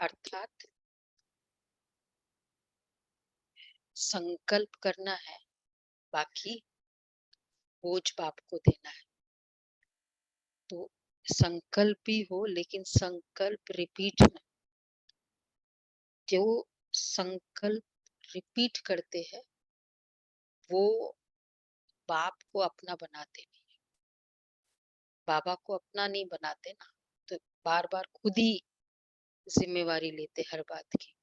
अर्थात संकल्प करना है, बाकी बोझ बाप को देना है। तो संकल्प भी हो, लेकिन संकल्प रिपीट न, जो संकल्प रिपीट करते हैं वो बाप को अपना बनाते नहीं, बाबा को अपना नहीं बनाते ना, तो बार बार खुद ही जिम्मेवारी लेते हर बात की।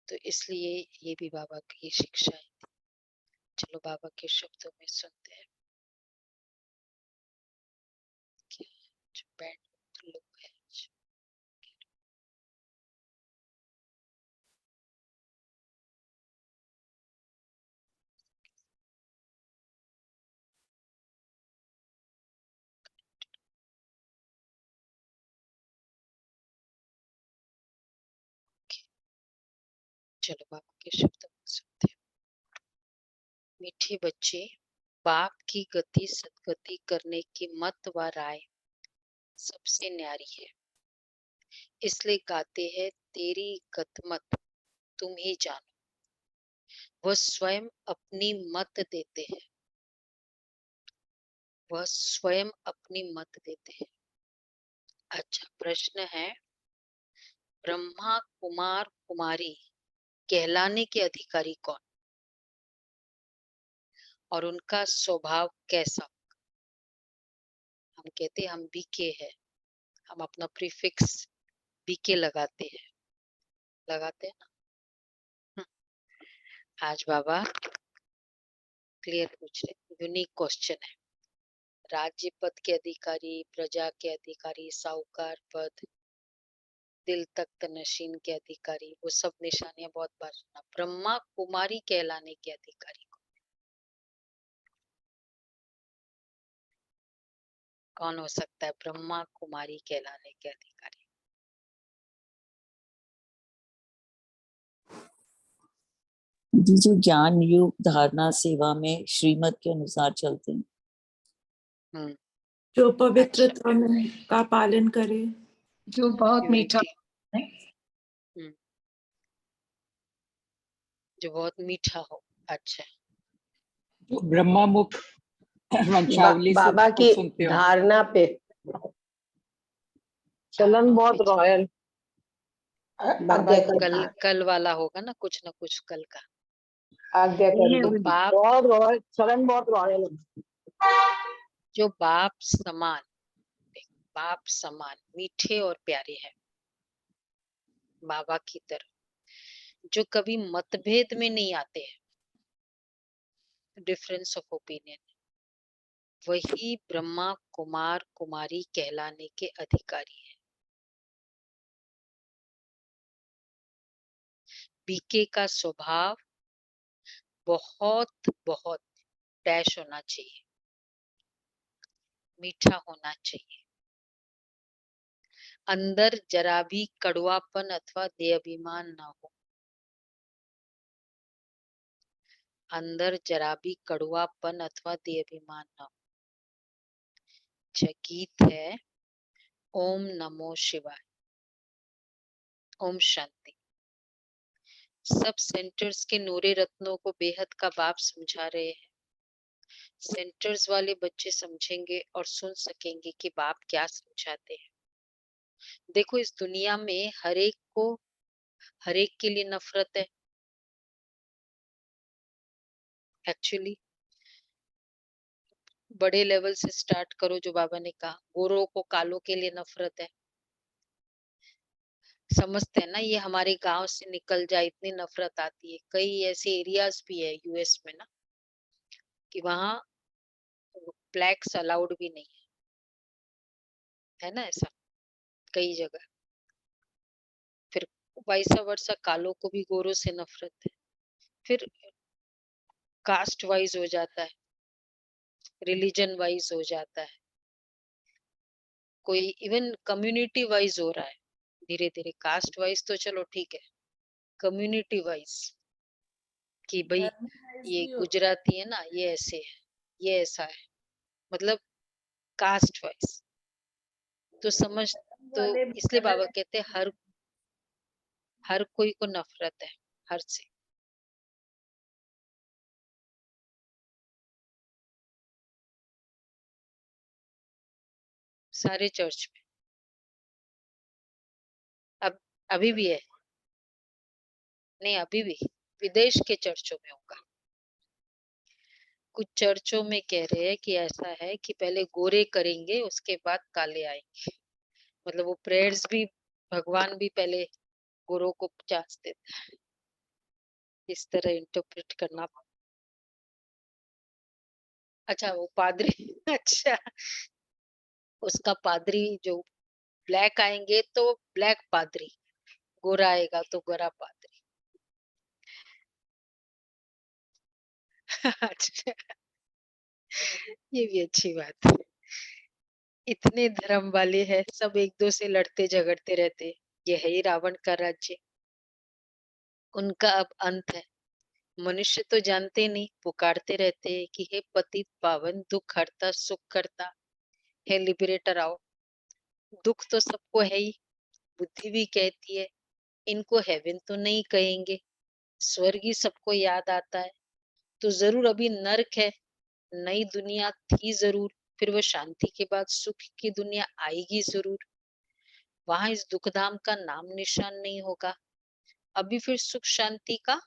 तो इसलिए ये भी बाबा की शिक्षा है। चलो बाबा के शब्दों में सुनते हैं कि जो बैठ लोग हैं, चलो बाबा के शब्दों में सुनते हैं। मीठे बच्चे, बाप की गति सदगति करने की मत व राय सबसे न्यारी है, इसलिए गाते हैं तेरी गतमत तुम ही जानो। वह स्वयं अपनी मत देते हैं, वह स्वयं अपनी मत देते हैं। अच्छा, प्रश्न है, ब्रह्मा कुमार कुमारी कहलाने के अधिकारी कौन और उनका स्वभाव कैसा? हम कहते हैं हम बीके है, हम अपना प्रीफिक्स बीके लगाते हैं ना। आज बाबा क्लियर पूछ रहे, यूनिक क्वेश्चन है। राज्य पद के अधिकारी, प्रजा के अधिकारी, साहूकार पद, दिल तख्त नशीन के अधिकारी, वो सब निशानियां बहुत बार सुना। ब्रह्मा कुमारी कहलाने के अधिकारी कौन हो सकता है? ब्रह्मा कुमारी कहलाने के अधिकारी जो ज्ञान युग धारणा सेवा में श्रीमत के अनुसार चलते हैं, जो पवित्रता में का पालन करे, जो बहुत मीठा है, जो बहुत मीठा हो। अच्छा, जो ब्रह्मा मुख वंशावली से बाबा की सुनते हो। धारणा पे चलन बहुत रॉयल। कल वाला होगा ना, कुछ ना कुछ कल का आज्ञा तो बाप बहुत रॉयल, चलन बहुत रॉयल। जो बाप समान मीठे और प्यारे हैं, बाबा की तरह, जो कभी मतभेद में नहीं आते हैं, डिफरेंस ऑफ ओपिनियन, वही ब्रह्मा कुमार कुमारी कहलाने के अधिकारी है। बीके का स्वभाव बहुत बहुत डैश होना चाहिए, मीठा होना चाहिए, अंदर जरा भी कड़वापन अथवा देहाभिमान ना हो, अंदर जरा भी कड़वापन अथवा देहाभिमान ना हो। गीत है, ओम नमो शिवाय, ओम शांति। सब सेंटर्स के नूरे रत्नों को बेहद का बाप समझा रहे हैं। सेंटर्स वाले बच्चे समझेंगे और सुन सकेंगे कि बाप क्या समझाते हैं। देखो, इस दुनिया में हर एक के लिए नफरत है। एक्चुअली बड़े लेवल से स्टार्ट करो, जो बाबा ने कहा, गोरों को कालों के लिए नफरत है। समझते हैं ना, ये हमारे गांव से निकल जाए इतनी नफरत आती है। कई ऐसे एरियाज भी है यूएस में ना, कि वहां ब्लैक्स अलाउड भी नहीं है ना, ऐसा कई जगह। फिर वैसा वर्षा कालों को भी गोरों से नफरत है। फिर कास्ट वाइज हो जाता है, रिलीजन वाइज हो जाता है, कोई इवन कम्युनिटी वाइज हो रहा है धीरे धीरे। कास्ट वाइज तो चलो ठीक है, कम्युनिटी वाइज कि भाई ये गुजराती है ना, ये ऐसे है, ये ऐसा है, मतलब कास्ट वाइज तो समझ। तो इसलिए बाबा कहते हैं हर हर कोई को नफरत है हर से। सारे चर्च में अब अभी भी है, नहीं अभी भी विदेश के चर्चों में होगा। कुछ चर्चों में कह रहे हैं कि ऐसा है कि पहले गोरे करेंगे उसके बाद काले आएंगे, मतलब वो प्रेयर्स भी भगवान भी पहले गोरों को चांस देता है, इस तरह इंटरप्रेट करना। अच्छा वो पादरी अच्छा उसका पादरी जो ब्लैक आएंगे तो ब्लैक पादरी, गोरा आएगा तो गोरा पादरी। अच्छा ये भी अच्छी बात है। इतने धर्म वाले हैं, सब एक दो से लड़ते झगड़ते रहते, ये है ही रावण का राज्य। उनका अब अंत है। मनुष्य तो जानते नहीं, पुकारते रहते हैं कि हे पतित पावन, दुख हरता सुख करता, हे लिबरेटर आओ। दुख तो सबको है ही, बुद्धि भी कहती है इनको हेवन तो नहीं कहेंगे, स्वर्ग ही सबको याद आता है, तो जरूर अभी नर्क है, नई दुनिया थी जरूर, फिर वो शांति के बाद सुख की दुनिया आएगी जरूर, वहां इस दुखधाम का नाम निशान नहीं होगा, अभी फिर सुख शांति का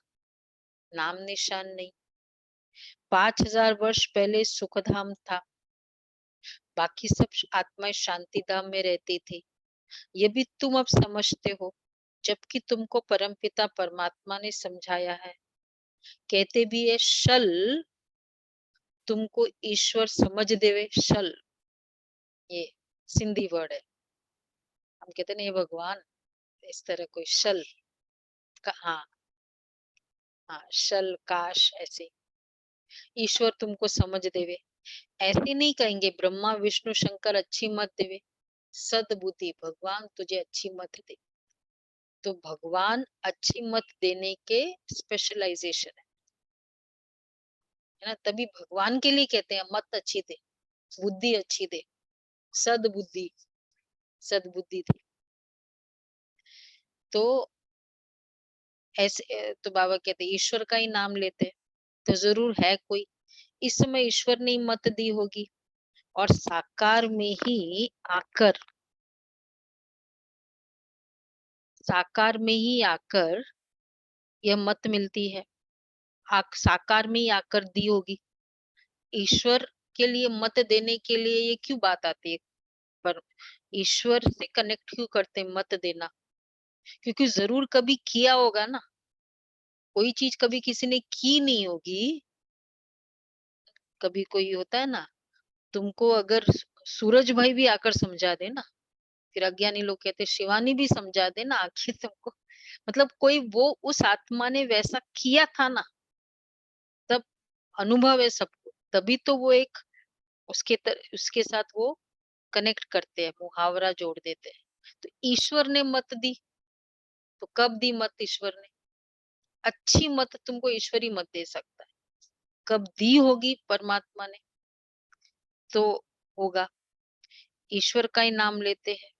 नाम निशान नहीं। 5000 वर्ष पहले सुखधाम था, बाकी सब आत्माएं शांति धाम में रहती थी, ये भी तुम अब समझते हो, जबकि तुमको परमपिता परमात्मा ने समझाया है। कहते भी है शल तुमको ईश्वर समझ देवे, शल ये सिंधी वर्ड है, हम कहते नहीं भगवान, इस तरह कोई शल का, हाँ हाँ शल काश, ऐसे ईश्वर तुमको समझ देवे। ऐसे नहीं कहेंगे ब्रह्मा विष्णु शंकर अच्छी मत देवे, सद्बुद्धि भगवान तुझे अच्छी मत दे। तो भगवान अच्छी मत देने के स्पेशलाइजेशन है ना, तभी भगवान के लिए कहते हैं मत अच्छी दे, बुद्धि अच्छी दे, सद्बुद्धि, सद्बुद्धि दे। तो ऐसे तो बाबा कहते ईश्वर का ही नाम लेते, तो जरूर है कोई, इस समय ईश्वर ने मत दी होगी, और साकार में ही आकर, साकार में ही आकर यह मत मिलती है, साकार में ही आकर दी होगी। ईश्वर के लिए मत देने के लिए ये क्यों बात आती है, पर ईश्वर से कनेक्ट क्यों करते मत देना, क्योंकि जरूर कभी किया होगा ना, कोई चीज कभी किसी ने की नहीं होगी। कभी कोई होता है ना, तुमको अगर सूरज भाई भी आकर समझा दे ना, फिर अज्ञानी लोग कहते शिवानी भी समझा दे ना आखिर तुमको, मतलब कोई वो उस आत्मा ने वैसा किया था ना, तब अनुभव है सबको, तभी तो वो एक उसके साथ वो कनेक्ट करते हैं, मुहावरा जोड़ देते हैं। तो ईश्वर ने मत दी, तो कब दी मत ईश्वर ने, अच्छी मत तुमको ईश्वरी मत दे सकता है, कब दी होगी परमात्मा ने, तो होगा ईश्वर का ही नाम लेते हैं।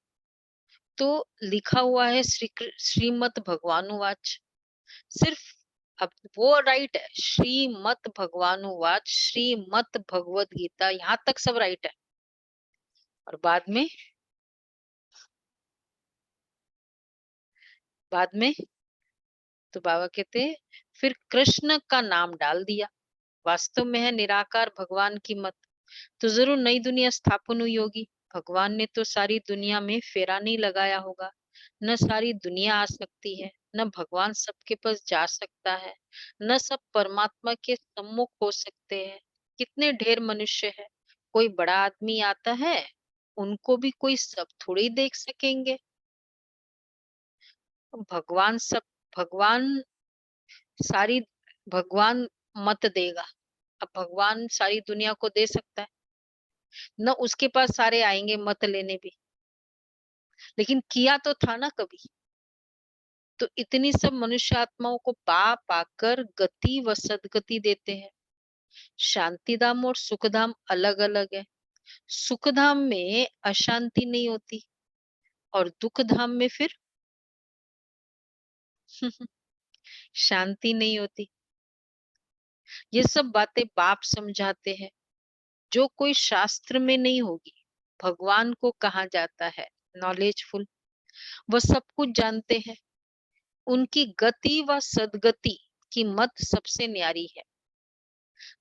तो लिखा हुआ है श्रीमद् भगवानुवाच, सिर्फ अब वो राइट है, श्रीमद् भगवानुवाच, श्रीमद् भगवद गीता, यहाँ तक सब राइट है, और बाद में तो बाबा कहते फिर कृष्ण का नाम डाल दिया, वास्तव में है निराकार भगवान की मत, तो जरूर नई दुनिया स्थापन हुई होगी। भगवान ने तो सारी दुनिया में फेरा नहीं लगाया होगा, न सारी दुनिया आ सकती है, न भगवान सबके पास जा सकता है, न सब परमात्मा के सम्मुख हो सकते हैं। कितने ढेर मनुष्य है, कोई बड़ा आदमी आता है, उनको भी कोई सब थोड़ी देख सकेंगे। भगवान सब, भगवान सारी, भगवान मत देगा, अब भगवान सारी दुनिया को दे सकता है न, उसके पास सारे आएंगे मत लेने भी, लेकिन किया तो था ना कभी। तो इतनी सब मनुष्य आत्माओं को पा पाकर गति व सदगति देते हैं। शांतिधाम और सुखधाम अलग अलग है, सुखधाम में अशांति नहीं होती, और दुख धाम में फिर शांति नहीं होती। ये सब बातें बाप समझाते हैं, जो कोई शास्त्र में नहीं होगी। भगवान को कहा जाता है नॉलेजफुल, वह सब कुछ जानते हैं। उनकी गति व सदगति की मत सबसे न्यारी है।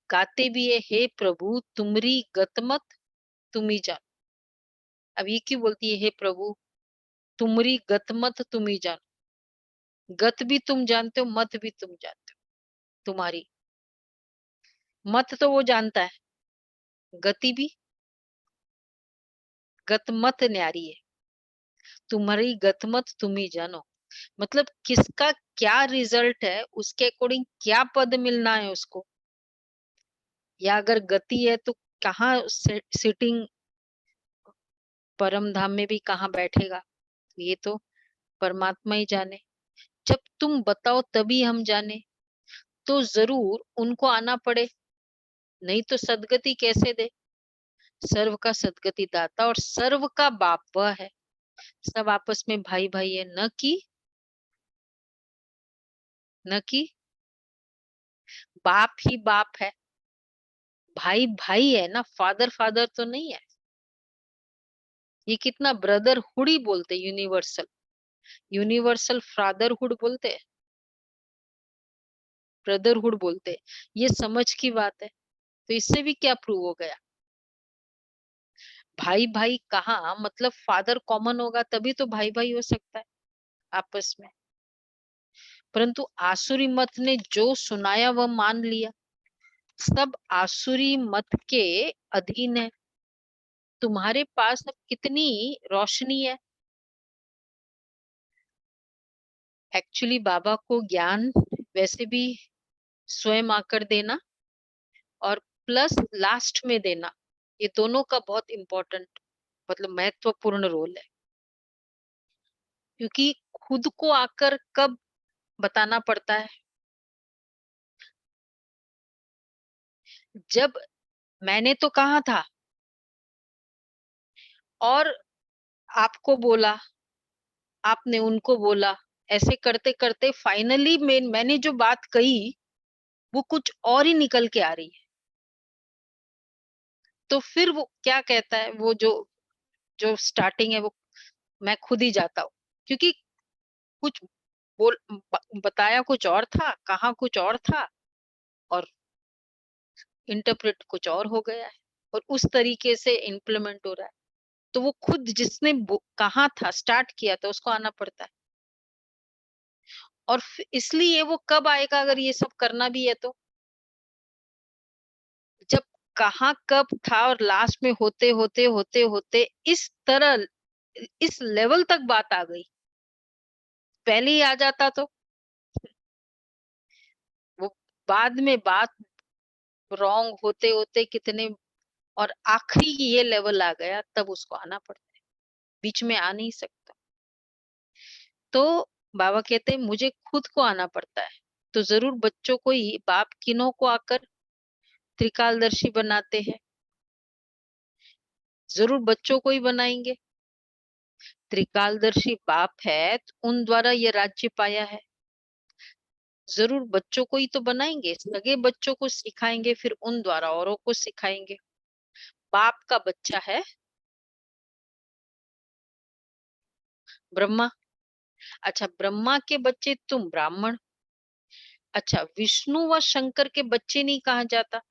गाते भी है, हे प्रभु तुमरी गतमत तुम ही जान। अब ये क्यों बोलती है हे प्रभु तुमरी गतमत तुम ही जान? गत भी तुम जानते हो, मत भी तुम जानते हो। तुम्हारी मत तो वो जानता है, गति भी, गतमत न्यारी है। तुम्हारी गतमत तुम ही जानो, मतलब किसका क्या रिजल्ट है, उसके अकॉर्डिंग क्या पद मिलना है उसको। या अगर गति है तो कहाँ सिटिंग परम धाम में भी कहाँ बैठेगा, ये तो परमात्मा ही जाने। जब तुम बताओ तभी हम जाने, तो जरूर उनको आना पड़े, नहीं तो सदगति कैसे दे। सर्व का सदगति दाता और सर्व का बाप वह है। सब आपस में भाई भाई है, न कि बाप ही बाप है, भाई भाई है ना, फादर फादर तो नहीं है। ये कितना ब्रदरहुड ही बोलते, यूनिवर्सल, यूनिवर्सल फादरहुड बोलते हैं, ब्रदरहुड बोलते हैं। ये समझ की बात है। तो इससे भी क्या प्रूव हो गया, भाई भाई कहाँ, मतलब फादर कॉमन होगा तभी तो भाई भाई हो सकता है आपस में। परंतु आसुरी मत ने जो सुनाया वह मान लिया, सब आसुरी मत के अधीन है। तुम्हारे पास अब कितनी रोशनी है। एक्चुअली बाबा को ज्ञान वैसे भी स्वयं आकर देना और प्लस लास्ट में देना, ये दोनों का बहुत इम्पोर्टेंट, मतलब महत्वपूर्ण रोल है। क्योंकि खुद को आकर कब बताना पड़ता है, जब मैंने तो कहा था और आपको बोला, आपने उनको बोला, ऐसे करते करते फाइनली मैंने जो बात कही वो कुछ और ही निकल के आ रही है। तो फिर वो क्या कहता है, वो जो जो स्टार्टिंग है वो मैं खुद ही जाता हूँ, क्योंकि कुछ बताया कुछ और था, कहा कुछ और था और इंटरप्रेट कुछ और हो गया है और उस तरीके से इम्प्लीमेंट हो रहा है। तो वो खुद जिसने कहा था, स्टार्ट किया था, उसको आना पड़ता है। और इसलिए वो कब आएगा अगर ये सब करना भी है तो, जब कहा कब था और लास्ट में होते होते होते होते इस तरह इस लेवल तक बात आ गई। पहले ही आ जाता तो वो बाद में बात रॉन्ग होते होते कितने, और आखिरी ये लेवल आ गया तब उसको आना पड़ता है, बीच में आ नहीं सकता। तो बाबा कहते हैं मुझे खुद को आना पड़ता है। तो जरूर बच्चों को ही बाप किन्हों को आकर त्रिकालदर्शी बनाते हैं, जरूर बच्चों को ही बनाएंगे। त्रिकालदर्शी बाप है तो उन द्वारा ये राज्य पाया है, जरूर बच्चों को ही तो बनाएंगे, सगे बच्चों को सिखाएंगे, फिर उन द्वारा औरों को सिखाएंगे। बाप का बच्चा है ब्रह्मा, अच्छा ब्रह्मा के बच्चे तुम ब्राह्मण, अच्छा विष्णु व शंकर के बच्चे नहीं कहा जाता।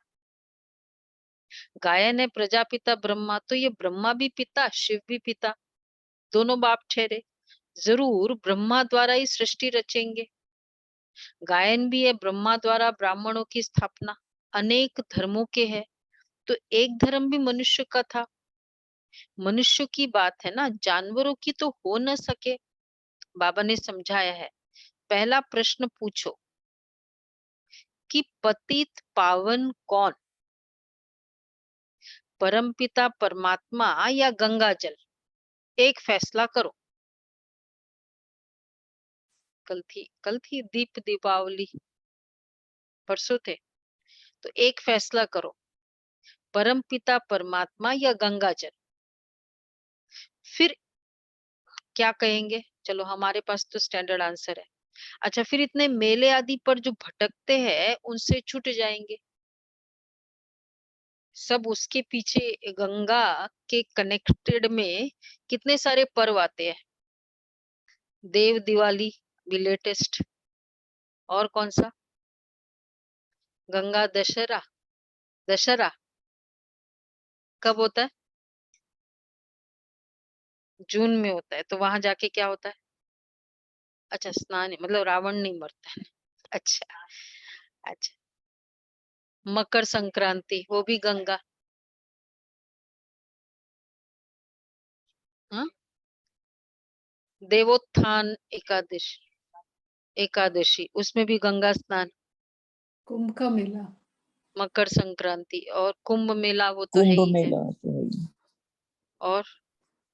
गायन है प्रजापिता ब्रह्मा, तो ये ब्रह्मा भी पिता शिव भी पिता, दोनों बाप ठहरे। जरूर ब्रह्मा द्वारा ही सृष्टि रचेंगे। गायन भी है ब्रह्मा द्वारा ब्राह्मणों की स्थापना, अनेक धर्मों के है तो एक धर्म भी मनुष्य का था। मनुष्य की बात है ना, जानवरों की तो हो न सके। बाबा ने समझाया है, पहला प्रश्न पूछो कि पतित पावन कौन, परमपिता परमात्मा या गंगा जल, एक फैसला करो। कल थी दीप दीपावली, परसों थे, तो एक फैसला करो, परमपिता परमात्मा या गंगा जल। फिर क्या कहेंगे, चलो हमारे पास तो स्टैंडर्ड आंसर है, अच्छा, फिर इतने मेले आदि पर जो भटकते हैं उनसे छूट जाएंगे। सब उसके पीछे गंगा के कनेक्टेड में कितने सारे पर्व आते हैं। देव दिवाली भी लेटेस्ट। और कौन सा? गंगा दशहरा। दशहरा कब होता है? जून में होता है। तो वहां जाके क्या होता है? अच्छा, स्नान, मतलब रावण नहीं मरता है। अच्छा। अच्छा, मकर संक्रांति वो भी गंगा। हाँ, देवोत्थान एकादशी, एकादशी उसमें भी गंगा स्नान। कुंभ का मेला। मकर संक्रांति और कुंभ मेला वो तो है कुंभ ही है। मेला तो है ही। और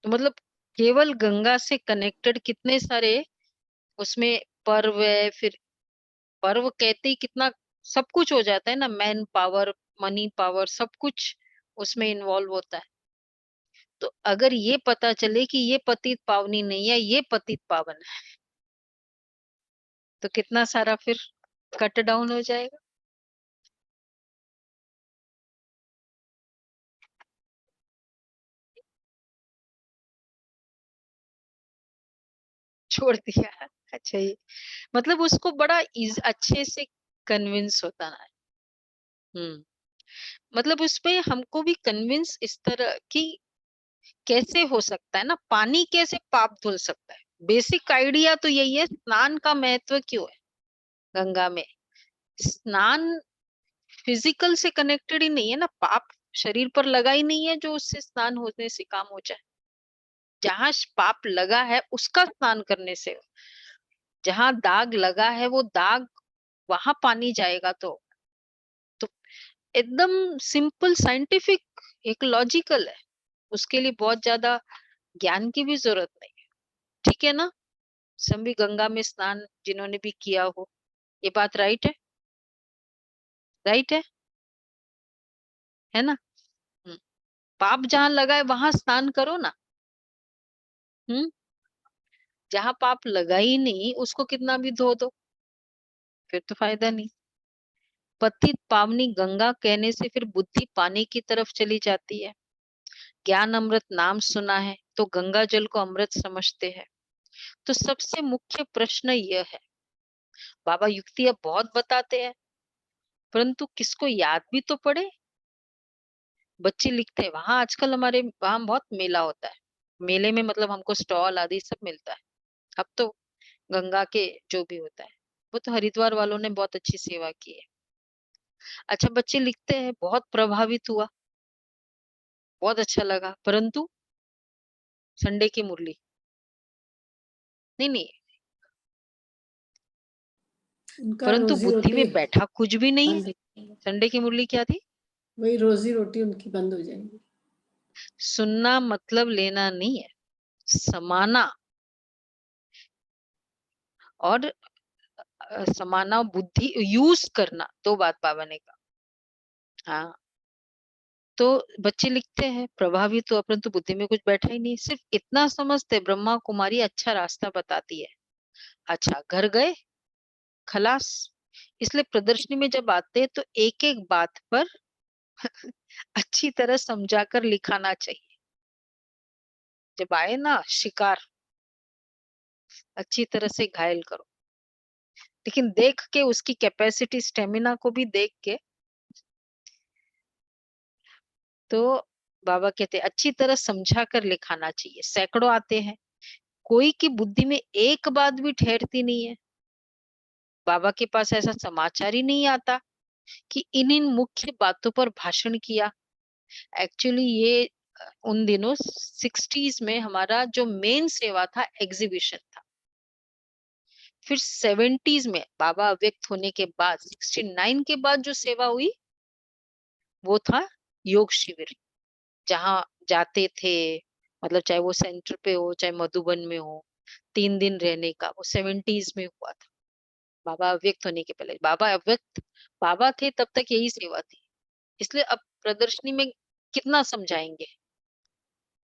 तो मतलब केवल गंगा से कनेक्टेड कितने सारे उसमें पर्व है। फिर पर्व कहते ही कितना सब कुछ हो जाता है ना, मैन पावर, मनी पावर, सब कुछ उसमें इन्वॉल्व होता है। तो अगर ये पता चले कि ये पतित पावनी नहीं है, ये पतित पावन है, तो कितना सारा फिर कट डाउन हो जाएगा। छोड़ दिया। अच्छा, ये मतलब उसको बड़ा अच्छे से कन्विंस होता है। मतलब उसपे हमको भी कन्विंस इस तरह की कैसे हो सकता है ना, पानी कैसे पाप धुल सकता है। बेसिक आइडिया तो यही है, स्नान का महत्व क्यों है गंगा में। स्नान फिजिकल से कनेक्टेड ही नहीं है ना, पाप शरीर पर लगा ही नहीं है जो उससे स्नान होने से काम हो जाए। जहां पाप लगा है उसका स्नान करने से, जहां दाग लगा है वो दाग, वहां पानी जाएगा। तो एकदम सिंपल साइंटिफिक, एक लॉजिकल है। उसके लिए बहुत ज्यादा ज्ञान की भी जरूरत नहीं है। ठीक है ना? सभी गंगा में स्नान जिन्होंने भी किया हो, ये बात राइट है? राइट है ना? हम्म। पाप जहां लगा है वहां स्नान करो ना। हम्म। जहां पाप लगा ही नहीं उसको कितना भी धो दो, फिर तो फायदा नहीं। पतित पावनी गंगा कहने से फिर बुद्धि पानी की तरफ चली जाती है। ज्ञान अमृत नाम सुना है तो गंगा जल को अमृत समझते हैं। तो सबसे मुख्य प्रश्न यह है, बाबा युक्ति अब बहुत बताते हैं, परंतु किसको याद भी तो पड़े। बच्चे लिखते हैं वहां, आजकल हमारे वहां बहुत मेला होता है। मेले में मतलब हमको स्टॉल आदि सब मिलता है। अब तो गंगा के जो भी होता है, वो तो हरिद्वार वालों ने बहुत अच्छी सेवा की है। अच्छा, बच्चे लिखते हैं बहुत प्रभावित हुआ, बहुत अच्छा लगा, परंतु संडे की मुरली नहीं, नहीं, उनका परंतु रोजी बुद्धि रोटी में बैठा कुछ भी नहीं है। बंद हो जाएगी। संडे की मुरली क्या थी? वही रोजी रोटी उनकी बंद हो जाएगी। सुनना मतलब लेना नहीं है, समाना। और समाना, बुद्धि यूज करना, दो बात बाबा ने कहा। हाँ, तो बच्चे लिखते हैं प्रभावित हुआ, परंतु बुद्धि में कुछ बैठा ही नहीं। सिर्फ इतना समझते ब्रह्मा कुमारी अच्छा रास्ता बताती है। अच्छा, घर गए खलास। इसलिए प्रदर्शनी में जब आते हैं तो एक एक बात पर अच्छी तरह समझाकर लिखाना चाहिए। जब आए ना शिकार, अच्छी तरह से घायल करो, लेकिन देख के उसकी कैपेसिटी स्टेमिना को भी देख के। तो बाबा कहते हैं अच्छी तरह समझा कर लिखाना चाहिए। सैकड़ों आते हैं, कोई की बुद्धि में एक बात भी ठहरती नहीं है। बाबा के पास ऐसा समाचार ही नहीं आता कि इन इन मुख्य बातों पर भाषण किया। एक्चुअली ये उन दिनों 60s में हमारा जो मेन सेवा था एग्जीबिशन था। फिर 70s में बाबा अव्यक्त होने के बाद 69 के बाद जो सेवा हुई वो था योग शिविर, जहाँ जाते थे। मतलब चाहे वो सेंटर पे हो चाहे मधुबन में हो, 3 दिन रहने का, वो 70s में हुआ था। बाबा अव्यक्त होने के पहले, बाबा अव्यक्त बाबा थे तब तक यही सेवा थी। इसलिए अब प्रदर्शनी में कितना समझाएंगे,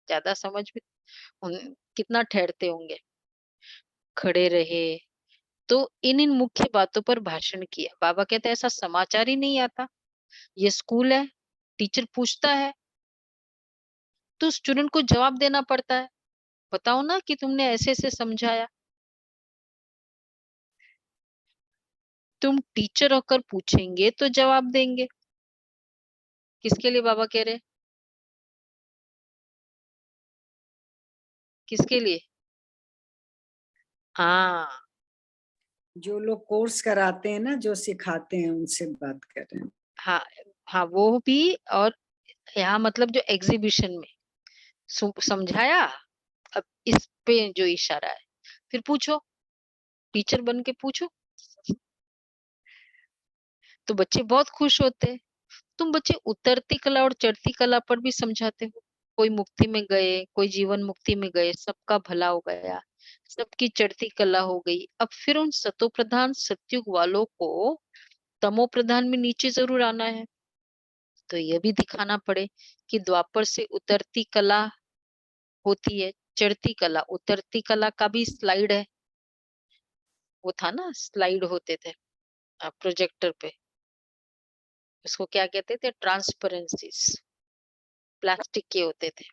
ज्यादा समझ भी कितना ठहरते होंगे। खड़े रहे, तो इन मुख्य बातों पर भाषण किया। बाबा कहते ऐसा समाचार ही नहीं आता, ये स्कूल है, टीचर पूछता है तो स्टूडेंट को जवाब देना पड़ता है। बताओ ना कि तुमने ऐसे ऐसे समझाया। तुम टीचर होकर पूछेंगे तो जवाब देंगे। किसके लिए बाबा कह रहे? किसके लिए? हाँ, जो लोग कोर्स कराते हैं ना, जो सिखाते हैं, उनसे बात कर रहे हैं। हाँ, हाँ, वो भी। और यहाँ मतलब जो एग्जीबिशन में समझाया, अब इस पे जो इशारा है, फिर पूछो, टीचर बन के पूछो, तो बच्चे बहुत खुश होते हैं। तुम बच्चे उतरती कला और चढ़ती कला पर भी समझाते हो। कोई मुक्ति में गए, कोई जीवन मुक्ति में गए, सबका भला हो गया, सबकी चढ़ती कला हो गई। अब फिर उन सतो प्रधान सत्युग वालों को तमो प्रधान में नीचे जरूर आना है। तो यह भी दिखाना पड़े कि द्वापर से उतरती कला होती है, चढ़ती कला। उतरती कला का भी स्लाइड है, वो था ना, स्लाइड होते थे प्रोजेक्टर पे, उसको क्या कहते थे? ट्रांसपेरेंसीज, प्लास्टिक के होते थे।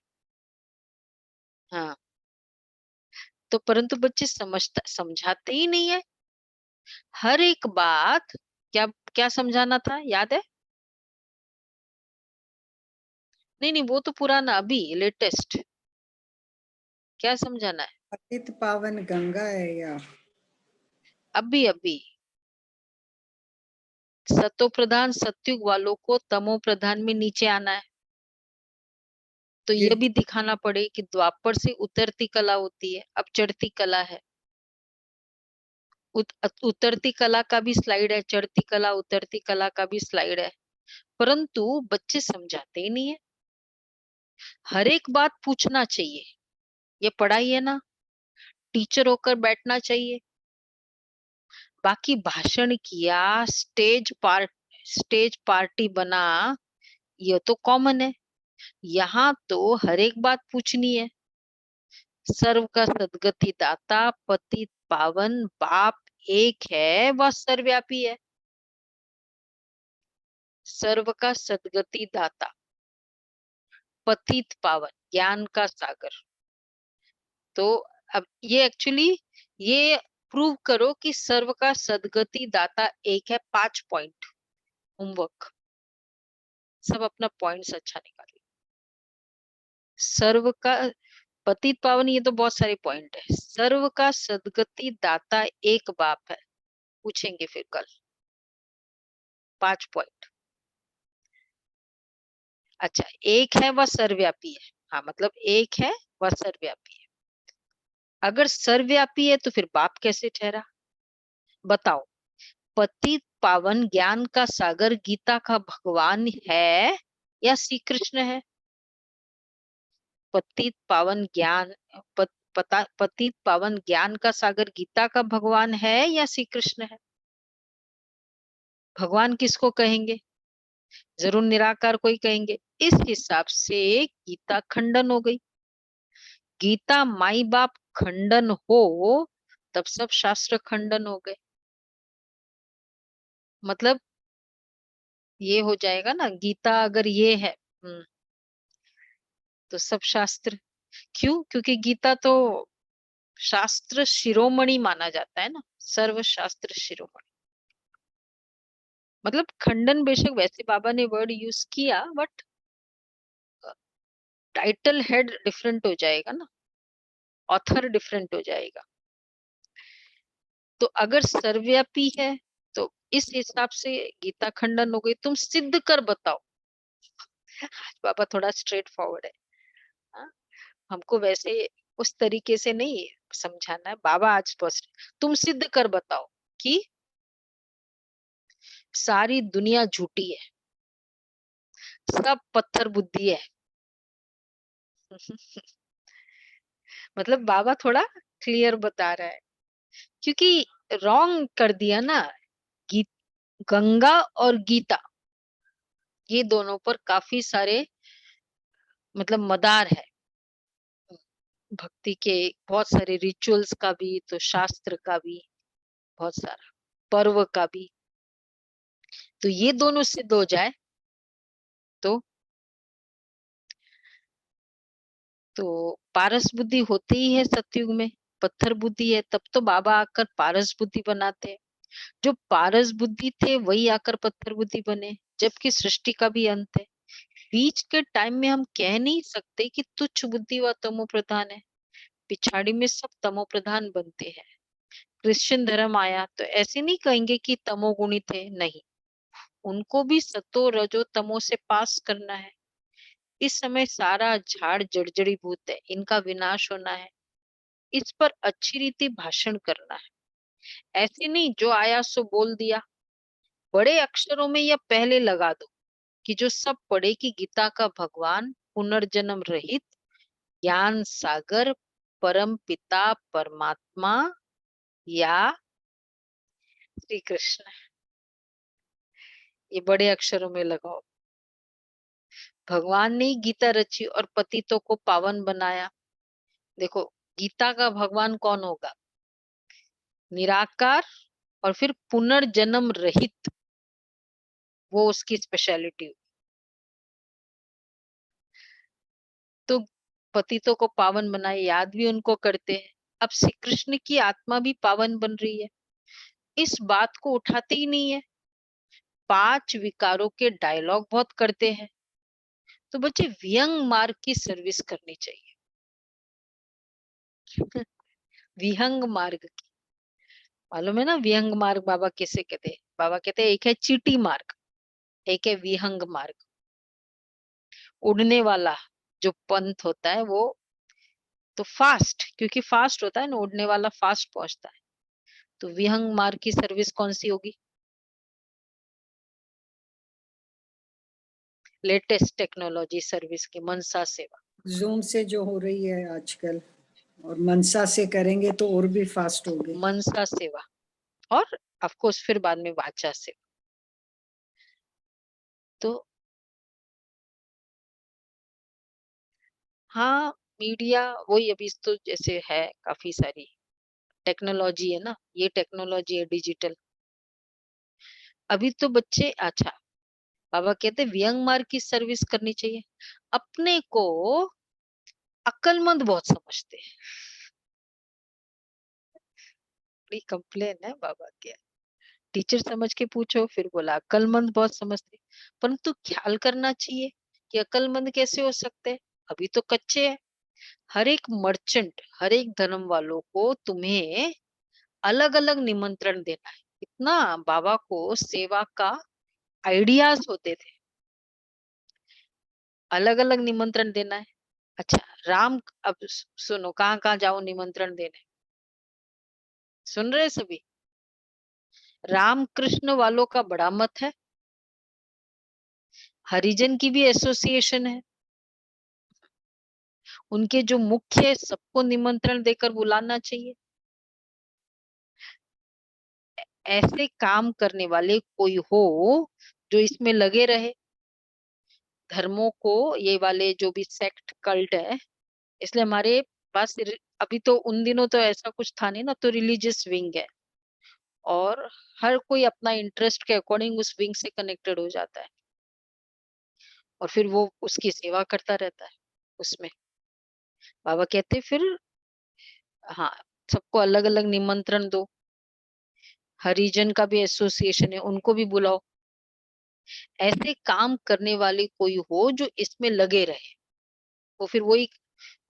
हाँ, तो परंतु बच्चे समझाते ही नहीं है। हर एक बात क्या क्या समझाना था, याद है? नहीं नहीं, वो तो पुराना, अभी लेटेस्ट क्या समझाना है? पतित पावन गंगा है या अभी अभी सतो प्रधान सत्युग वालों को तमो प्रधान में नीचे आना है। तो यह भी दिखाना पड़े कि द्वापर से उतरती कला होती है, अब चढ़ती कला है। उतरती कला का भी स्लाइड है, चढ़ती कला उतरती कला का भी स्लाइड है, परंतु बच्चे समझाते ही नहीं है। हर एक बात पूछना चाहिए, ये पढ़ाई है ना, टीचर होकर बैठना चाहिए। बाकी भाषण किया, स्टेज पार्टी बना, ये तो कॉमन है। यहाँ तो हर एक बात पूछनी है। सर्व का सदगति दाता पतित पावन बाप एक है, वह सर्वव्यापी है। सर्व का सदगति दाता पतित पावन ज्ञान का सागर। तो अब ये एक्चुअली ये प्रूव करो कि सर्व का सदगति दाता एक है। 5 पॉइंट होमवर्क, सब अपना पॉइंट्स अच्छा निकालिए। सर्व का पतित पावन, ये तो बहुत सारे पॉइंट है। सर्व का सदगति दाता एक बाप है, पूछेंगे फिर कल। 5 पॉइंट। अच्छा, एक है वह सर्वव्यापी है। हाँ, मतलब एक है वह सर्वव्यापी है। अगर सर्वव्यापी है तो फिर बाप कैसे ठहरा? बताओ। पतित पावन ज्ञान का सागर गीता का भगवान है या श्री कृष्ण है? पतित पावन ज्ञान पतित पावन ज्ञान का सागर गीता का भगवान है या श्री कृष्ण है? भगवान किसको कहेंगे? जरूर निराकार को ही कहेंगे। इस हिसाब से गीता खंडन हो गई। गीता माई बाप खंडन हो तब सब शास्त्र खंडन हो गए। मतलब ये हो जाएगा ना, गीता अगर ये है तो सब शास्त्र। क्यों? क्योंकि गीता तो शास्त्र शिरोमणि माना जाता है ना, सर्व शास्त्र शिरोमणि। मतलब खंडन बेशक वैसे बाबा ने वर्ड यूज किया, बट टाइटल हेड डिफरेंट हो जाएगा ना, ऑथर डिफरेंट हो जाएगा। तो अगर सर्वव्यापी है तो इस हिसाब से गीता खंडन हो गई। तुम सिद्ध कर बताओ। आज बाबा थोड़ा स्ट्रेट फॉरवर्ड है। हाँ? हमको वैसे उस तरीके से नहीं समझाना है। बाबा आज स्पष्ट, तुम सिद्ध कर बताओ कि सारी दुनिया झूठी है, सब पत्थर बुद्धि है। मतलब बाबा थोड़ा क्लियर बता रहा है, क्योंकि रॉन्ग कर दिया ना। गंगा और गीता, ये दोनों पर काफी सारे मतलब मदार है। भक्ति के बहुत सारे रिचुअल्स का भी, तो शास्त्र का भी बहुत सारा, पर्व का भी। तो ये दोनों सिद्ध हो जाए तो पारस बुद्धि होती ही है सतयुग में, पत्थर बुद्धि है, तब तो बाबा आकर पारस बुद्धि बनाते हैं। जो पारस बुद्धि थे वही आकर पत्थर बुद्धि बने, जबकि सृष्टि का भी अंत है। बीच के टाइम में हम कह नहीं सकते कि तुच्छ बुद्धि व तमो प्रधान है, पिछाड़ी में सब तमो प्रधान बनते हैं। क्रिश्चियन धर्म आया तो ऐसे नहीं कहेंगे कि तमोगुणी थे, नहीं, उनको भी सतो रजो तमो से पास करना है। इस समय सारा झाड़ जर्जरीभूत है, इनका विनाश होना है, इस पर अच्छी रीति भाषण करना है। ऐसे नहीं जो आया सो बोल दिया। बड़े अक्षरों में यह पहले लगा दो कि जो सब पढ़े कि गीता का भगवान पुनर्जन्म रहित ज्ञान सागर परम पिता परमात्मा या श्री कृष्ण, ये बड़े अक्षरों में लगाओ। भगवान ने ही गीता रची और पतितों को पावन बनाया। देखो, गीता का भगवान कौन होगा? निराकार और फिर पुनर्जन्म रहित, वो उसकी स्पेशलिटी। तो पतितों को पावन बनाए, याद भी उनको करते हैं। अब श्री कृष्ण की आत्मा भी पावन बन रही है, इस बात को उठाते ही नहीं है। 5 विकारों के डायलॉग बहुत करते हैं। तो बच्चे विहंग मार्ग की सर्विस करनी चाहिए। विहंग मार्ग की, मालूम है ना विहंग मार्ग बाबा कैसे कहते हैं? बाबा कहते हैं एक है चीटी मार्ग, एक है विहंग मार्ग। उड़ने वाला जो पंथ होता है वो तो फास्ट, क्योंकि फास्ट होता है ना, उड़ने वाला फास्ट पहुंचता है। तो विहंग मार्ग की सर्विस कौन सी होगी? लेटेस्ट टेक्नोलॉजी सर्विस की मनसा सेवा। जूम से जो हो रही है आजकल, और मनसा से करेंगे तो और भी फास्ट होगी। मनसा सेवा और ऑफ कोर्स फिर बाद में वाचा सेवा। तो हाँ, मीडिया वही अभी तो जैसे है, काफी सारी टेक्नोलॉजी है ना, ये टेक्नोलॉजी है डिजिटल। अभी तो बच्चे, अच्छा, बाबा कहते व्यंग मार्ग की सर्विस करनी चाहिए। अपने को अक्लमंद बहुत समझते हैं, बड़ी कंप्लेन है बाबा के। टीचर समझ के पूछो, फिर बोला अक्लमंद बहुत समझते, परंतु ख्याल करना चाहिए कि अक्लमंद कैसे हो सकते हैं, अभी तो कच्चे हैं। हर एक मर्चेंट, हर एक धर्म वालों को तुम्हें अलग अलग निमंत्रण देना है। इतना बाबा को सेवा का आइडियाज होते थे, अलग अलग निमंत्रण देना है। अच्छा, राम, अब सुनो, कहाँ कहाँ जाओ निमंत्रण देने, सुन रहे सभी? राम कृष्ण वालों का बड़ा मत है, हरिजन की भी एसोसिएशन है, उनके जो मुख्य है सबको निमंत्रण देकर बुलाना चाहिए। ऐसे काम करने वाले कोई हो जो इसमें लगे रहे, धर्मों को, ये वाले जो भी सेक्ट कल्ट है, इसलिए हमारे पास अभी तो, उन दिनों तो ऐसा कुछ था नहीं ना, तो रिलीजियस विंग है और हर कोई अपना इंटरेस्ट के अकॉर्डिंग उस विंग से कनेक्टेड हो जाता है और फिर वो उसकी सेवा करता रहता है उसमें। बाबा कहते फिर, हाँ, सबको अलग अलग निमंत्रण दो, हरिजन का भी एसोसिएशन है, उनको भी बुलाओ। ऐसे काम करने वाले कोई हो जो इसमें लगे रहे, वो फिर वही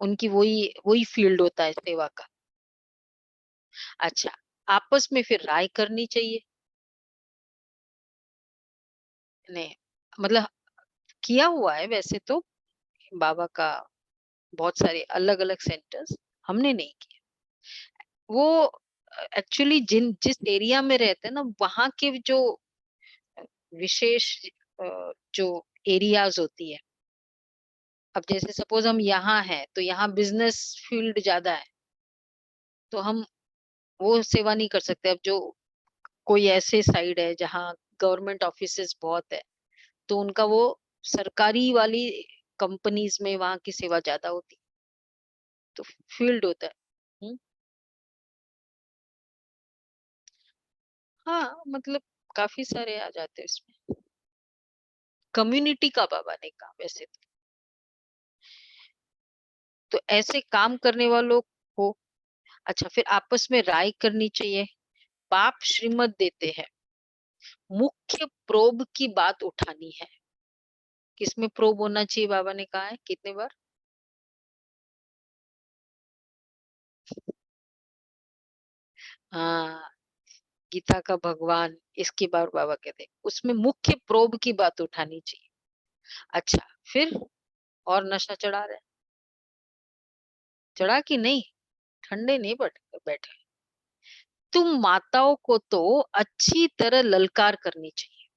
उनकी वही वही फील्ड होता है सेवा का। अच्छा, आपस में फिर राय करनी चाहिए, नहीं मतलब किया हुआ है वैसे तो बाबा का, बहुत सारे अलग अलग सेंटर्स, हमने नहीं किया वो। एक्चुअली जिस एरिया में रहते हैं ना, वहाँ के जो विशेष जो एरियाज होती है, अब जैसे सपोज हम यहाँ हैं तो यहाँ बिजनेस फील्ड ज्यादा है, तो हम वो सेवा नहीं कर सकते। अब जो कोई ऐसे साइड है जहाँ गवर्नमेंट ऑफिसेस बहुत है, तो उनका वो सरकारी वाली कंपनीज में वहाँ की सेवा ज्यादा होती, तो फील्ड होता है। हाँ मतलब काफी सारे आ जाते हैं इसमें। कम्युनिटी का बाबा ने कहा वैसे तो ऐसे काम करने वालों को। अच्छा फिर आपस में राय करनी चाहिए। बाप श्रीमत देते हैं, मुख्य प्रोब की बात उठानी है। किसमें प्रोब होना चाहिए बाबा ने कहा है कितने बार? हाँ गीता का भगवान, इसकी बार बाबा कहते हैं उसमें मुख्य प्रोब की बात उठानी चाहिए। अच्छा फिर और नशा चढ़ा रहे, चढ़ा कि नहीं? ठंडे नहीं बैठे। तुम माताओं को तो अच्छी तरह ललकार करनी चाहिए,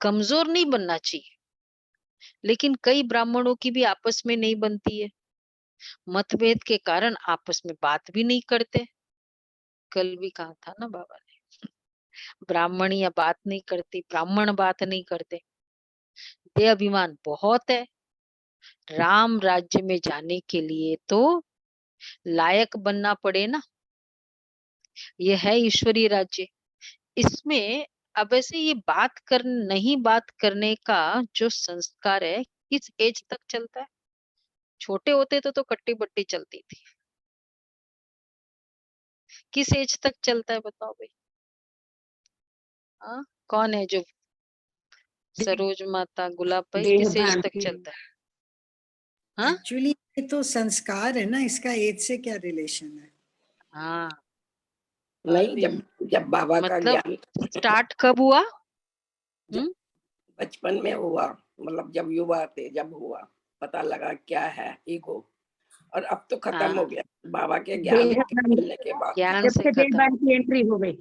कमजोर नहीं बनना चाहिए। लेकिन कई ब्राह्मणों की भी आपस में नहीं बनती है, मतभेद के कारण आपस में बात भी नहीं करते। कल भी कहा था ना बाबा ने, ब्राह्मण या बात नहीं करती, ब्राह्मण बात नहीं करते। देह अभिमान बहुत है। राम राज्य में जाने के लिए तो लायक बनना पड़े ना, यह है ईश्वरीय राज्य। इसमें अब ऐसे ये नहीं बात करने का जो संस्कार है किस एज तक चलता है? छोटे होते तो कट्टी बट्टी चलती थी, किस एज तक चलता है बताओ भाई? हाँ कौन है जो सरोज माता गुलाब भाई किस एज तक चलता है? हाँ एक्चुअली ये तो संस्कार है ना, इसका एज से क्या रिलेशन है? हाँ नहीं, जब जब बाबा का मतलब ज्ञान स्टार्ट कब हुआ? बचपन में हुआ, मतलब जब युवा थे जब हुआ, पता लगा क्या है ईगो। और अब तो खत्म हो गया बाबा के ज्ञान मिलने के बाद। ज्ञान से खत्म। की एंट्री हो गई।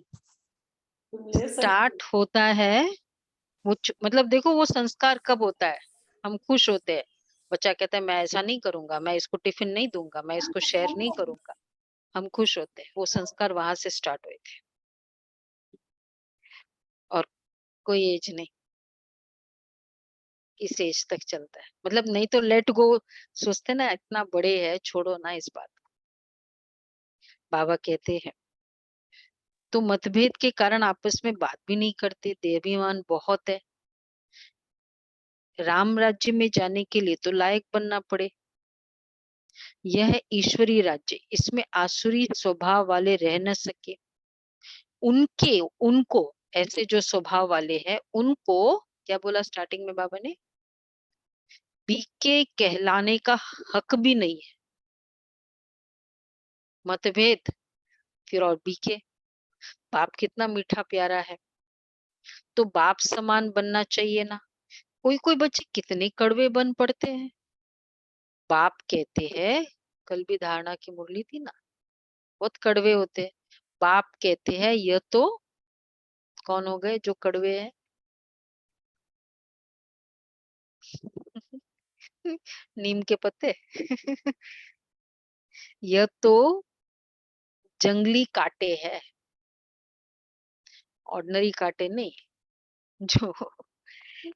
स्टार्ट होता है वो मतलब देखो वो संस्कार कब होता है? हम खुश होते हैं, बच्चा कहता है मैं ऐसा नहीं करूंगा, मैं इसको टिफिन नहीं दूंगा, मैं इसको शेयर नहीं करूंगा। हम खुश होते हैं, वो संस्कार वहां से स्टार्ट हुए थे। और कोई एज नहीं, इस एज तक चलता है। मतलब नहीं तो लेट गो सोचते ना इतना बड़े है, छोड़ो ना इस बात को। बाबा कहते हैं तो मतभेद के कारण आपस में बात भी नहीं करते, देहाभिमान बहुत है। राम राज्य में जाने के लिए तो लायक बनना पड़े। यह है ईश्वरीय राज्य, इसमें आसुरी स्वभाव वाले रह न सके। उनको ऐसे जो स्वभाव वाले हैं उनको क्या बोला स्टार्टिंग में बाबा ने? बीके कहलाने का हक भी नहीं है। मतभेद फिर और बीके। बाप कितना मीठा प्यारा है, तो बाप समान बनना चाहिए ना। कोई कोई बच्चे कितने कड़वे बन पड़ते हैं। बाप कहते हैं, कल भी धारणा की मुरली थी ना, बहुत कड़वे होते हैं। बाप कहते हैं यह तो कौन हो गए जो कड़वे हैं? नीम के पत्ते। यह तो जंगली कांटे है, ऑर्डिनरी कांटे नहीं, जो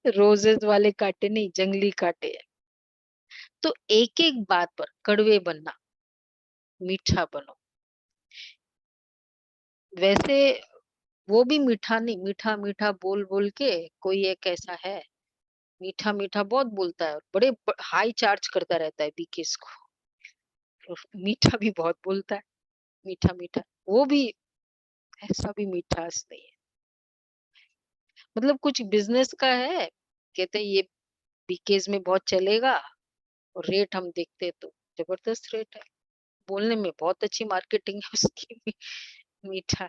रोजेस वाले कांटे नहीं, जंगली कांटे है। तो एक एक बात पर कड़वे बनना, मीठा बनो। वैसे वो भी मीठा नहीं, मीठा मीठा बोल बोल के कोई एक ऐसा है मीठा मीठा बहुत बोलता है और बड़े हाई चार्ज करता रहता है बीकेस को। तो मीठा भी बहुत बोलता है, मीठा मीठा वो भी ऐसा भी मिठास नहीं है। मतलब कुछ बिजनेस का है, कहते हैं ये बीकेज में बहुत चलेगा और रेट हम देखते तो जबरदस्त रेट है, बोलने में बहुत अच्छी मार्केटिंग है उसकी भी, मीठा।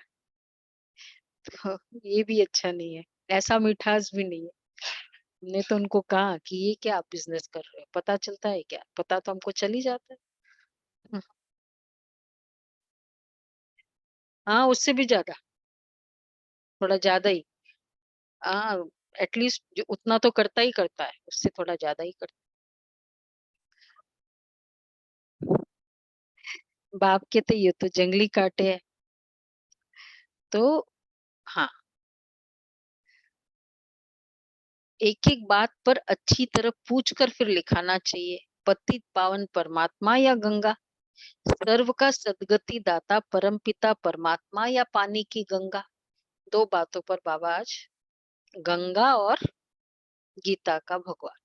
तो ये भी अच्छा नहीं है, ऐसा मिठास भी नहीं है। हमने तो उनको कहा कि ये क्या आप बिजनेस कर रहे हो, पता चलता है क्या? पता तो हमको चल ही जाता है। हाँ उससे भी ज्यादा, थोड़ा ज्यादा ही। हाँ एटलीस्ट जो उतना तो करता ही करता है, उससे थोड़ा ज्यादा ही करता है। बाप के तो ये तो जंगली कांटे है। तो हाँ एक एक बात पर अच्छी तरह पूछ कर फिर लिखाना चाहिए। पतित पावन परमात्मा या गंगा, सर्व का सदगति दाता परमपिता परमात्मा या पानी की गंगा। दो बातों पर बाबा आज गंगा और गीता का भगवान।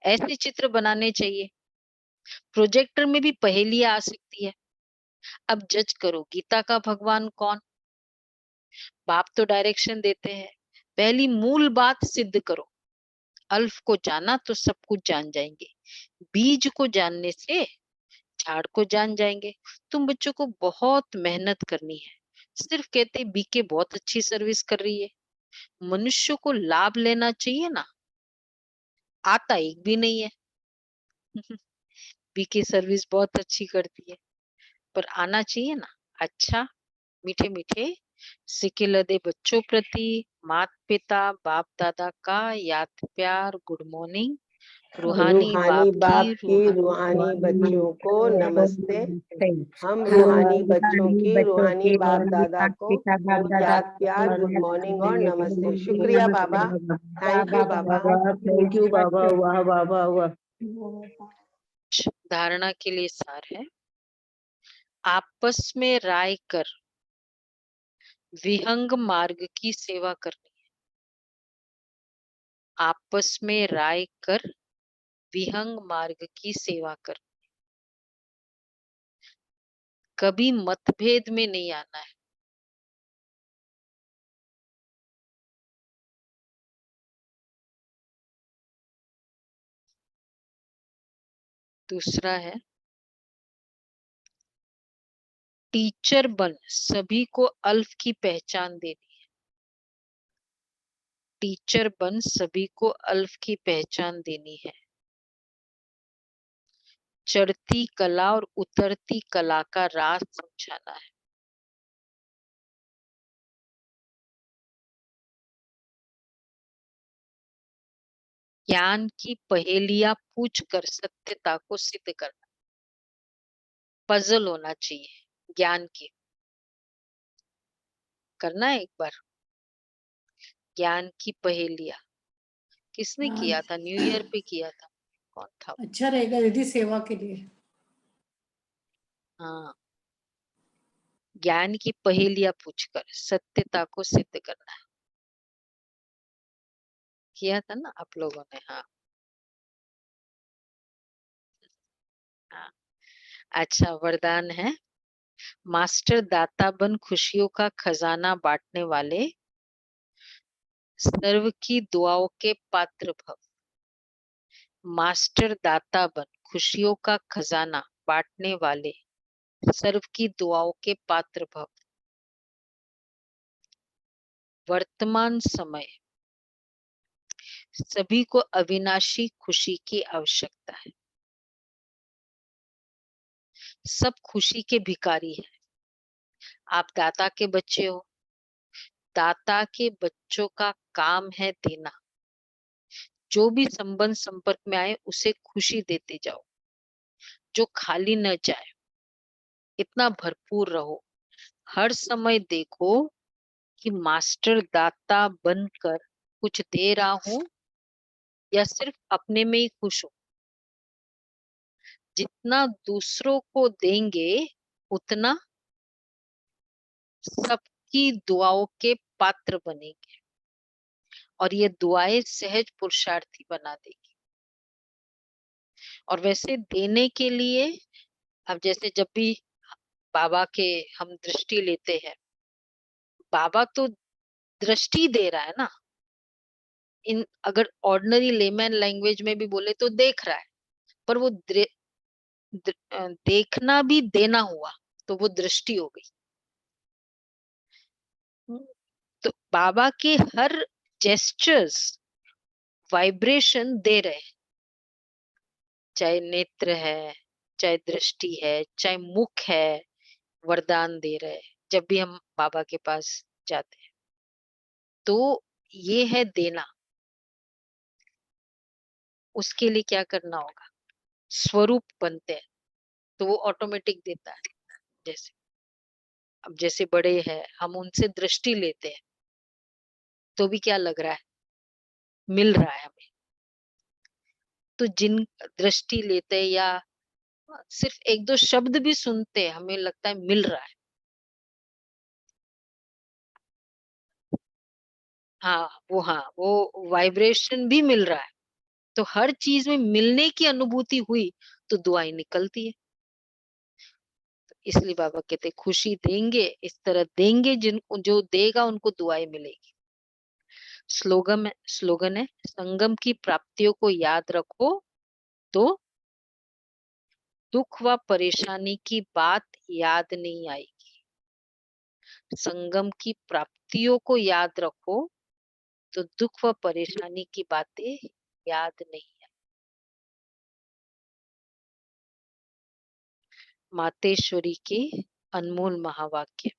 ऐसे चित्र बनाने चाहिए। प्रोजेक्टर में भी पहेलियां आ सकती है। अब जज करो गीता का भगवान कौन। बाप तो डायरेक्शन देते हैं, पहली मूल बात सिद्ध करो। अल्फ को जाना तो सब कुछ जान जाएंगे। बीज को जानने से झाड़ को जान जाएंगे। तुम बच्चों को बहुत मेहनत करनी है। सिर्फ कहते बीके बहुत अच्छी सर्विस कर रही है। मनुष्य को लाभ लेना चाहिए ना, आता एक भी नहीं है। बीके सर्विस बहुत अच्छी करती है, पर आना चाहिए ना। अच्छा, मीठे मीठे सिक्के लदे बच्चों प्रति माता पिता बाप दादा का याद प्यार गुड मॉर्निंग। रूहानी रूहानी बाप बाप की रूहानी बच्चों को नमस्ते। हम रूहानी बच्चों की रूहानी बाप दादा को याद प्यार गुड मॉर्निंग और नमस्ते। शुक्रिया बाबा, थैंक यू बाबा। थैंक यू बाबा। वाह बाबा वाह। धारणा के लिए सार है, आपस में राय कर विहंग मार्ग की सेवा करनी है। आपस में राय कर विहंग मार्ग की सेवा करनी। कभी मतभेद में नहीं आना है। दूसरा है, टीचर बन सभी को अल्फ की पहचान देनी है। टीचर बन सभी को अल्फ की पहचान देनी है। चढ़ती कला और उतरती कला का राज समझाना है। ज्ञान की पहेलियां पूछ कर सत्यता को सिद्ध करना। पजल होना चाहिए ज्ञान की। करना है एक बार ज्ञान की पहेलियां। किसने हाँ, किया था? न्यू ईयर पे किया था। कौन था? अच्छा रहेगा दीदी सेवा के लिए। हाँ, ज्ञान की पहेलियां पूछकर सत्यता को सिद्ध करना है। किया था ना आप लोगों ने? हाँ हाँ। अच्छा, वरदान है, मास्टर दाता बन खुशियों का खजाना बांटने वाले, सर्व की दुआओं के पात्र भव। मास्टर दाता बन खुशियों का खजाना बांटने वाले, सर्व की दुआओं के पात्र भव। वर्तमान समय सभी को अविनाशी खुशी की आवश्यकता है। सब खुशी के भिखारी है। आप दाता के बच्चे हो। दाता के बच्चों का काम है देना। जो भी संबंध संपर्क में आए उसे खुशी देते जाओ, जो खाली न जाए। इतना भरपूर रहो। हर समय देखो कि मास्टर दाता बनकर कुछ दे रहा हूं या सिर्फ अपने में ही खुश हूं। जितना दूसरों को देंगे उतना सबकी दुआओं के पात्र बनेंगे और ये दुआएं सहज पुरुषार्थी बना देगी। और वैसे देने के लिए, अब जैसे जब भी बाबा के हम दृष्टि लेते हैं, बाबा तो दृष्टि दे रहा है ना। इन अगर ऑर्डिनरी लेमैन लैंग्वेज में भी बोले तो देख रहा है, पर वो देखना भी देना हुआ तो वो दृष्टि हो गई। तो बाबा के हर जेस्चर्स वाइब्रेशन दे रहे, चाहे नेत्र है, चाहे दृष्टि है, चाहे मुख है, वरदान दे रहे। जब भी हम बाबा के पास जाते हैं तो ये है देना। उसके लिए क्या करना होगा? स्वरूप बनते हैं तो वो ऑटोमेटिक देता है। जैसे अब जैसे बड़े हैं, हम उनसे दृष्टि लेते हैं तो भी क्या लग रहा है? मिल रहा है हमें। तो जिन दृष्टि लेते हैं या सिर्फ एक दो शब्द भी सुनते हैं, हमें लगता है मिल रहा है। हाँ वो वाइब्रेशन भी मिल रहा है, तो हर चीज में मिलने की अनुभूति हुई तो दुआएं निकलती है। तो इसलिए बाबा कहते हैं, खुशी देंगे इस तरह देंगे, जिनको जो देगा उनको दुआएं मिलेगी। स्लोगन है, संगम की प्राप्तियों को याद रखो तो दुख व परेशानी की बात याद नहीं आएगी। संगम की प्राप्तियों को याद रखो तो दुख व परेशानी की बातें याद नहीं आएगी। मातेश्वरी के अनमोल महावाक्य।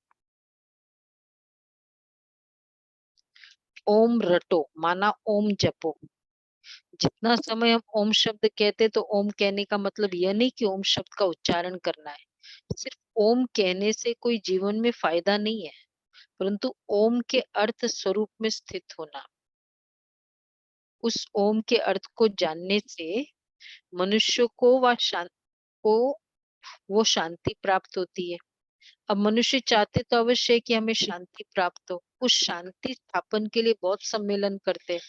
ओम रटो माना ओम जपो। जितना समय हम ओम शब्द कहते तो ओम कहने का मतलब यह नहीं कि ओम शब्द का उच्चारण करना है। सिर्फ ओम कहने से कोई जीवन में फायदा नहीं है, परंतु ओम के अर्थ स्वरूप में स्थित होना। उस ओम के अर्थ को जानने से मनुष्य को वो शांति प्राप्त होती है। अब मनुष्य चाहते तो अवश्य है कि हमें शांति प्राप्त हो, उस शांति स्थापन के लिए बहुत सम्मेलन करते हैं,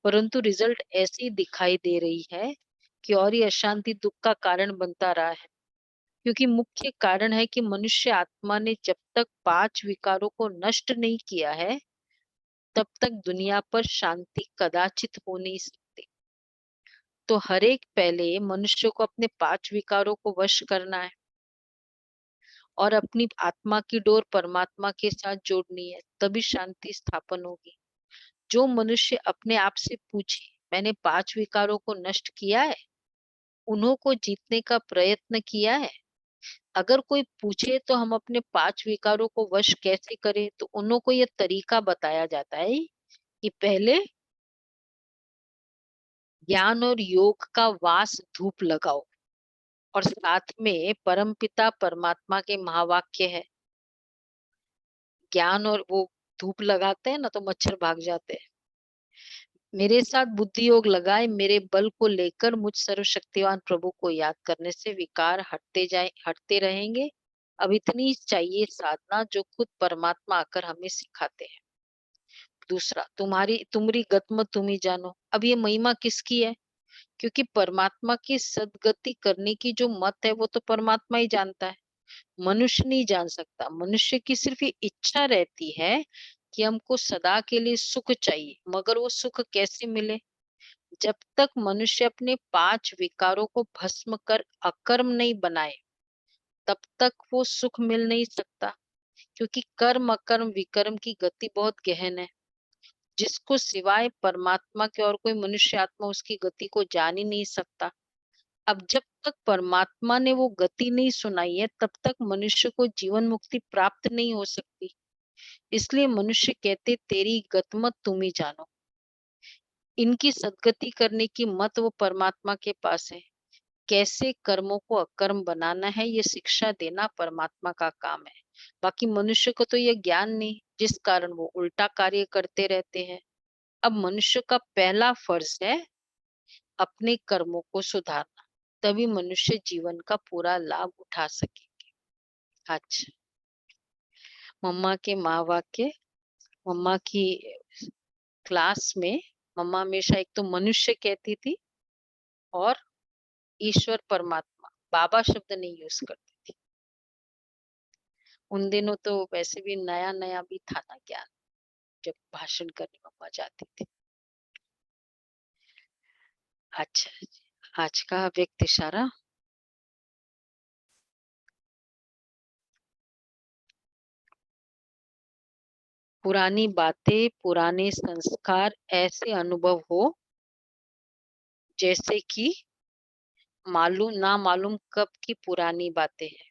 परंतु रिजल्ट ऐसी दिखाई दे रही है कि और ये अशांति दुख का कारण बनता रहा है। क्योंकि मुख्य कारण है कि मनुष्य आत्मा ने जब तक 5 विकारों को नष्ट नहीं किया है, तब तक दुनिया पर शांति कदाचित हो नहीं सकती। तो हर एक पहले मनुष्य को अपने 5 विकारों को वश करना है और अपनी आत्मा की डोर परमात्मा के साथ जोड़नी है, तभी शांति स्थापन होगी। जो मनुष्य अपने आप से पूछे, मैंने 5 विकारों को नष्ट किया है, उन्हों को जीतने का प्रयत्न किया है। अगर कोई पूछे तो हम अपने 5 विकारों को वश कैसे करें, तो उन्हों को यह तरीका बताया जाता है कि पहले ज्ञान और योग का वास धूप लगाओ, और साथ में परमपिता परमात्मा के महावाक्य है। ज्ञान और वो धूप लगाते हैं ना तो मच्छर भाग जाते हैं। मेरे साथ बुद्धि योग लगाए, मेरे बल को लेकर मुझ सर्वशक्तिवान प्रभु को याद करने से विकार हटते रहेंगे। अब इतनी चाहिए साधना जो खुद परमात्मा आकर हमें सिखाते हैं। दूसरा, तुम्हारी गतमत तुम ही जानो। अब ये महिमा किसकी है? क्योंकि परमात्मा की सदगति करने की जो मत है वो तो परमात्मा ही जानता है, मनुष्य नहीं जान सकता। मनुष्य की सिर्फ ये इच्छा रहती है कि हमको सदा के लिए सुख चाहिए, मगर वो सुख कैसे मिले? जब तक मनुष्य अपने 5 विकारों को भस्म कर अकर्म नहीं बनाए, तब तक वो सुख मिल नहीं सकता। क्योंकि कर्म अकर्म विकर्म की गति बहुत गहन है, जिसको सिवाय परमात्मा के और कोई मनुष्य आत्मा उसकी गति को जान ही नहीं सकता। अब जब तक परमात्मा ने वो गति नहीं सुनाई है, तब तक मनुष्य को जीवन मुक्ति प्राप्त नहीं हो सकती। इसलिए मनुष्य कहते, तेरी गतमत तुम ही जानो। इनकी सदगति करने की मत वो परमात्मा के पास है। कैसे कर्मों को अकर्म बनाना है, ये शिक्षा देना परमात्मा का काम है। बाकी मनुष्य को तो यह ज्ञान नहीं, जिस कारण वो उल्टा कार्य करते रहते हैं। अब मनुष्य का पहला फर्ज है अपने कर्मों को सुधारना, तभी मनुष्य जीवन का पूरा लाभ उठा सकेंगे। अच्छा, मम्मा के महावाक्य। मम्मा की क्लास में मम्मा हमेशा एक तो मनुष्य कहती थी और ईश्वर परमात्मा, बाबा शब्द नहीं यूज करती थी। उन दिनों तो वैसे भी नया नया भी था ना ज्ञान, जब भाषण करने मम्मा जाती थी। अच्छा, आज का व्यक्त इशारा। पुरानी बातें, पुराने संस्कार ऐसे अनुभव हो जैसे कि मालूम कब की पुरानी बातें हैं।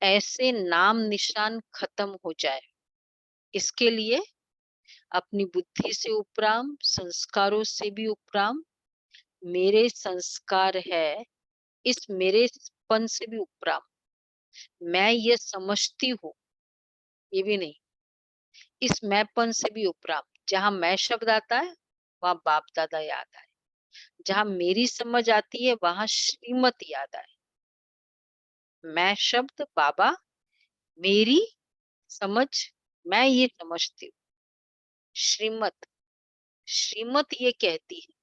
ऐसे नाम निशान खत्म हो जाए, इसके लिए अपनी बुद्धि से उपराम, संस्कारों से भी उपराम, मेरे संस्कार है इस मेरेपन से भी उपराम, मैं ये समझती हूँ, ये भी नहीं, इस मैंपन से भी उपराम। जहां मैं शब्द आता है वहां बाप दादा याद आए, जहां मेरी समझ आती है वहां श्रीमत याद आए। मैं शब्द बाबा, मेरी समझ, मैं ये समझती हूँ, श्रीमत श्रीमत ये कहती है,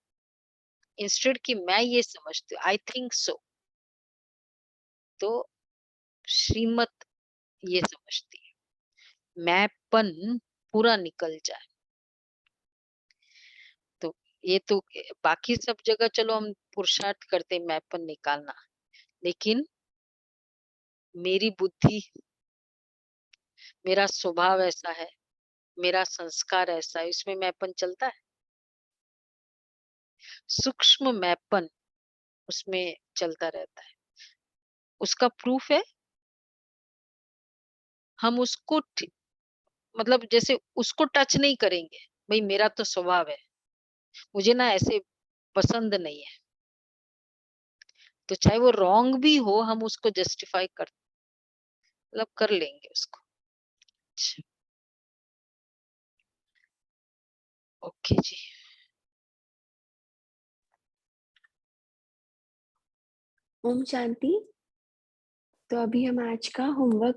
इंस्टेड कि मैं ये समझती हूँ, आई थिंक सो, तो श्रीमत ये समझती है मैंपन पूरा निकल जाए। तो ये तो बाकी सब जगह चलो हम पुरुषार्थ करते हैं मैंपन निकालना, लेकिन मेरी बुद्धि, मेरा स्वभाव ऐसा है, मेरा संस्कार ऐसा है, इसमें मैंपन चलता है। सूक्ष्म मैंपन उसमें चलता रहता है। उसका प्रूफ है, हम उसको मतलब जैसे उसको टच नहीं करेंगे, भाई मेरा तो स्वभाव है, मुझे ना ऐसे पसंद नहीं है, तो चाहे वो रॉन्ग भी हो हम उसको जस्टिफाई मतलब कर लेंगे उसको। अच्छा, ओके जी। ओम शांति। तो अभी हम आज का होमवर्क